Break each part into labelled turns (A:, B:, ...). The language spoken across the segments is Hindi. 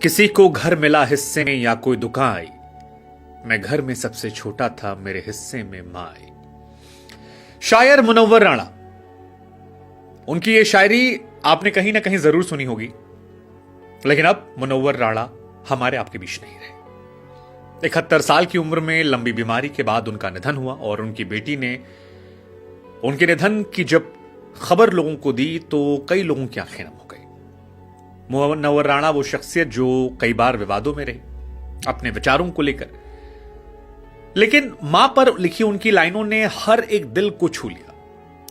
A: किसी को घर मिला हिस्से में या कोई दुकान आई, मैं घर में सबसे छोटा था, मेरे हिस्से में मां आई। शायर मुनव्वर राणा, उनकी ये शायरी आपने कहीं ना कहीं जरूर सुनी होगी, लेकिन अब मुनव्वर राणा हमारे आपके बीच नहीं रहे। 71 साल की उम्र में लंबी बीमारी के बाद उनका निधन हुआ और उनकी बेटी ने उनके निधन की जब खबर लोगों को दी तो कई लोगों की आंखें नम हो गई। मुनव्वर राणा वो शख्सियत जो कई बार विवादों में रही अपने विचारों को लेकर, लेकिन मां पर लिखी उनकी लाइनों ने हर एक दिल को छू लिया।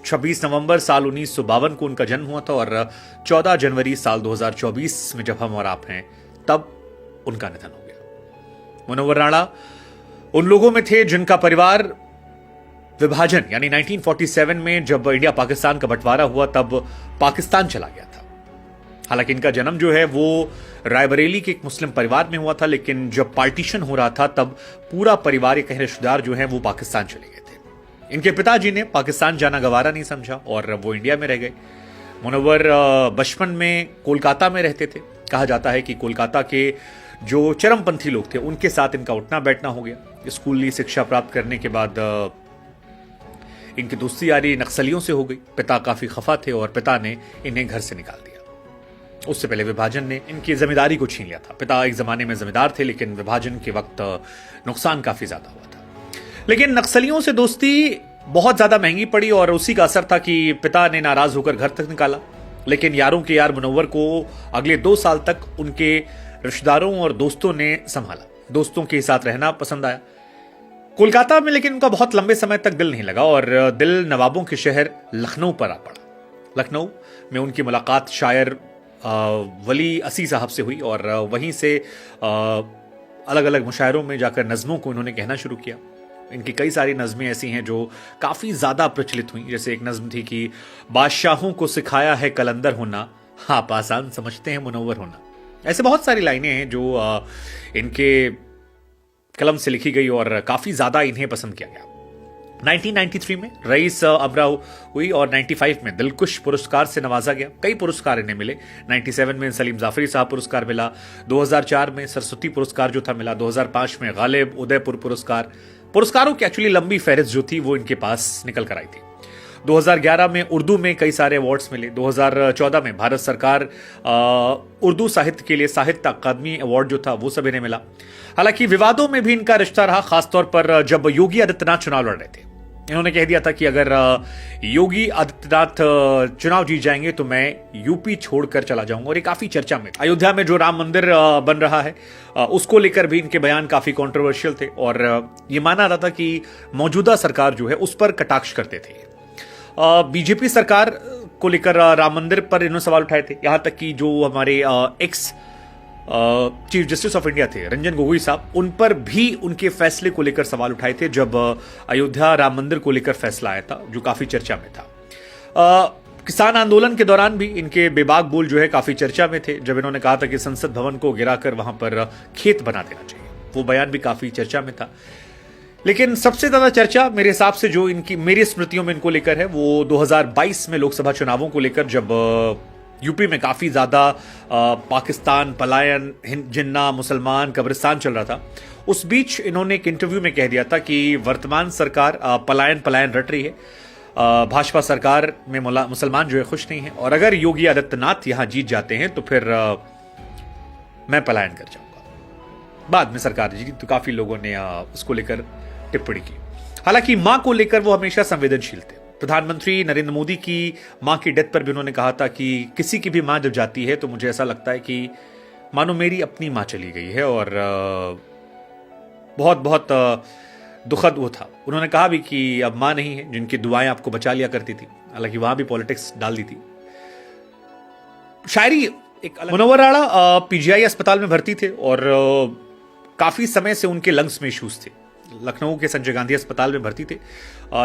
A: 26 नवंबर साल 1952 को उनका जन्म हुआ था और 14 जनवरी साल 2024 में जब हम और आप हैं तब उनका निधन हो गया। मुनव्वर राणा उन लोगों में थे जिनका परिवार विभाजन यानी 1947 में जब इंडिया पाकिस्तान का बंटवारा हुआ तब पाकिस्तान चला गया था। हालांकि इनका जन्म जो है वो रायबरेली के एक मुस्लिम परिवार में हुआ था, लेकिन जब पार्टीशन हो रहा था तब पूरा परिवार, कई रिश्तेदार जो हैं वो पाकिस्तान चले गए थे। इनके पिताजी ने पाकिस्तान जाना गवारा नहीं समझा और वो इंडिया में रह गए। मुनव्वर बचपन में कोलकाता में रहते थे। कहा जाता है कि कोलकाता के जो चरमपंथी लोग थे उनके साथ इनका उठना बैठना हो गया। स्कूली शिक्षा प्राप्त करने के बाद इनकी दोस्ती यारी नक्सलियों से हो गई। पिता काफी खफा थे और पिता ने इन्हें घर से निकाल दिया। उससे पहले विभाजन ने इनकी जमींदारी को छीन लिया था। पिता एक जमाने में जमींदार थे, लेकिन विभाजन के वक्त नुकसान काफी ज्यादा हुआ था। लेकिन नक्सलियों से दोस्ती बहुत ज्यादा महंगी पड़ी और उसी का असर था कि पिता ने नाराज होकर घर तक निकाला। लेकिन यारों के यार मुनव्वर को अगले 2 साल तक उनके रिश्तेदारों और दोस्तों ने संभाला। दोस्तों के साथ रहना पसंद आया कोलकाता में, लेकिन उनका बहुत लंबे समय तक दिल नहीं लगा और दिल नवाबों के शहर लखनऊ पर आ पड़ा। लखनऊ में उनकी मुलाकात शायर वली असी साहब से हुई और वहीं से अलग अलग मुशायरों में जाकर नज़मों को इन्होंने कहना शुरू किया। इनकी कई सारी नज़में ऐसी हैं जो काफ़ी ज़्यादा प्रचलित हुई। जैसे एक नज़म थी कि बादशाहों को सिखाया है कलंदर होना, आप आसान समझते हैं मुनव्वर होना। ऐसे बहुत सारी लाइनें हैं जो इनके कलम से लिखी गई और काफ़ी ज़्यादा इन्हें पसंद किया गया। 1993 में रईस अमरा हुई और 95 में दिलकुश पुरस्कार से नवाजा गया। कई पुरस्कार इन्हें मिले। 97 में सलीम जाफरी साहब पुरस्कार मिला। 2004 में सरस्वती पुरस्कार जो था मिला। 2005 में गालिब उदयपुर पुरस्कारों की एक्चुअली लंबी फहरिस्त जो थी वो इनके पास निकल कर आई थी। 2011 में उर्दू में कई सारे अवार्ड्स मिले। 2014 में भारत सरकार उर्दू साहित्य के लिए साहित्य अकादमी अवार्ड जो था वो सब इन्हें मिला। हालांकि विवादों में भी इनका रिश्ता रहा, खासतौर पर जब योगी आदित्यनाथ चुनाव लड़ रहे थे। इन्होंने कह दिया था कि अगर योगी आदित्यनाथ चुनाव जीत जाएंगे तो मैं यूपी छोड़कर चला जाऊंगा, और ये काफी चर्चा में। अयोध्या में जो राम मंदिर बन रहा है उसको लेकर भी इनके बयान काफी कंट्रोवर्शियल थे और ये माना जाता था कि मौजूदा सरकार जो है उस पर कटाक्ष करते थे। बीजेपी सरकार को लेकर राम मंदिर पर इन्होंने सवाल उठाए थे। यहां तक कि जो हमारे ex chief justice of India थे रंजन गोगोई साहब, उन पर भी उनके फैसले को लेकर सवाल उठाए थे जब अयोध्या राम मंदिर को लेकर फैसला आया था, जो काफी चर्चा में था। किसान आंदोलन के दौरान भी इनके बेबाक बोल जो है काफी चर्चा में थे, जब इन्होंने कहा था कि संसद भवन को गिराकर वहां पर खेत बना देना चाहिए। वो बयान भी काफी चर्चा में था। लेकिन सबसे ज्यादा चर्चा मेरे हिसाब से जो इनकी मेरी स्मृतियों में इनको लेकर है वो 2022 में लोकसभा चुनावों को लेकर, जब यूपी में काफी ज्यादा पाकिस्तान पलायन, जिन्ना, मुसलमान, कब्रिस्तान चल रहा था। उस बीच इन्होंने एक इंटरव्यू में कह दिया था कि वर्तमान सरकार पलायन रट रही है। भाजपा सरकार में मुसलमान जो है खुश नहीं है और अगर योगी आदित्यनाथ यहां जीत जाते हैं तो फिर मैं पलायन कर जाऊंगा। बाद में सरकार जीती तो काफी लोगों ने उसको लेकर टिप्पणी की। हालांकि मां को लेकर वो हमेशा संवेदनशील थे। प्रधानमंत्री नरेंद्र मोदी की मां की डेथ पर भी उन्होंने कहा था कि किसी की भी मां जब जाती है तो मुझे ऐसा लगता है कि मानो मेरी अपनी मां चली गई है, और बहुत बहुत दुखद वो था। उन्होंने कहा भी कि अब मां नहीं है जिनकी दुआएं आपको बचा लिया करती थी। हालांकि वहां भी पॉलिटिक्स डाल दी थी। शायरी एक अलग। मुनव्वर राणा पीजीआई अस्पताल में भर्ती थे और काफी समय से उनके लंग्स में इश्यूज थे। लखनऊ के संजय गांधी अस्पताल में भर्ती थे।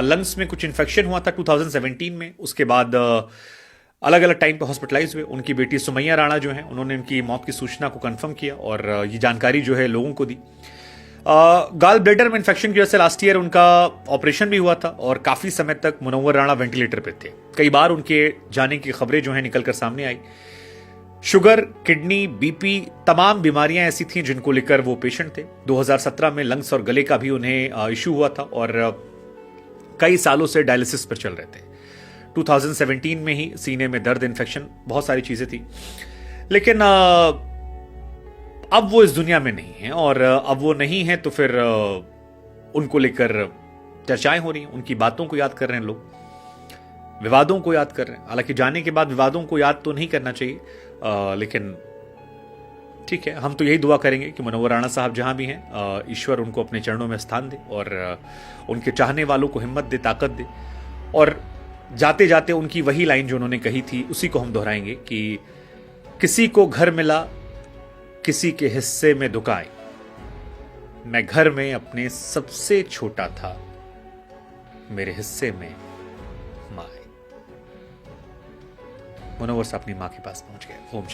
A: लंग्स में कुछ इन्फेक्शन हुआ था 2017 में। उसके बाद अलग अलग टाइम पे हॉस्पिटलाइज हुए। उनकी बेटी सुमैया राणा जो है उन्होंने उनकी मौत की सूचना को कंफर्म किया और ये जानकारी जो है लोगों को दी। गाल ब्लैडर में इन्फेक्शन की वजह से लास्ट ईयर उनका ऑपरेशन भी हुआ था और काफी समय तक मुनव्वर राणा वेंटिलेटर पे थे। कई बार उनके जाने की खबरें जो है निकलकर सामने आई। शुगर, किडनी, बीपी, तमाम बीमारियां ऐसी थीं जिनको लेकर वो पेशेंट थे। 2017 में लंग्स और गले का भी उन्हें इशू हुआ था और कई सालों से डायलिसिस पर चल रहे थे। 2017 में ही सीने में दर्द, इन्फेक्शन, बहुत सारी चीजें थी। लेकिन अब वो इस दुनिया में नहीं है और अब वो नहीं है तो फिर उनको लेकर चर्चाएं हो रही हैं, उनकी बातों को याद कर रहे हैं लोग, विवादों को याद कर रहे हैं। हालांकि जाने के बाद विवादों को याद तो नहीं करना चाहिए, लेकिन ठीक है, हम तो यही दुआ करेंगे कि मुनव्वर राणा साहब जहां भी हैं, ईश्वर उनको अपने चरणों में स्थान दे और उनके चाहने वालों को हिम्मत दे, ताकत दे। और जाते जाते उनकी वही लाइन जो उन्होंने कही थी उसी को हम दोहराएंगे कि किसी को घर मिला, किसी के हिस्से में दुकाएं, मैं घर में अपने सबसे छोटा था, मेरे हिस्से में माए। मुनव्वर साहब अपनी मां के पास पहुंच गए। ओम शांति।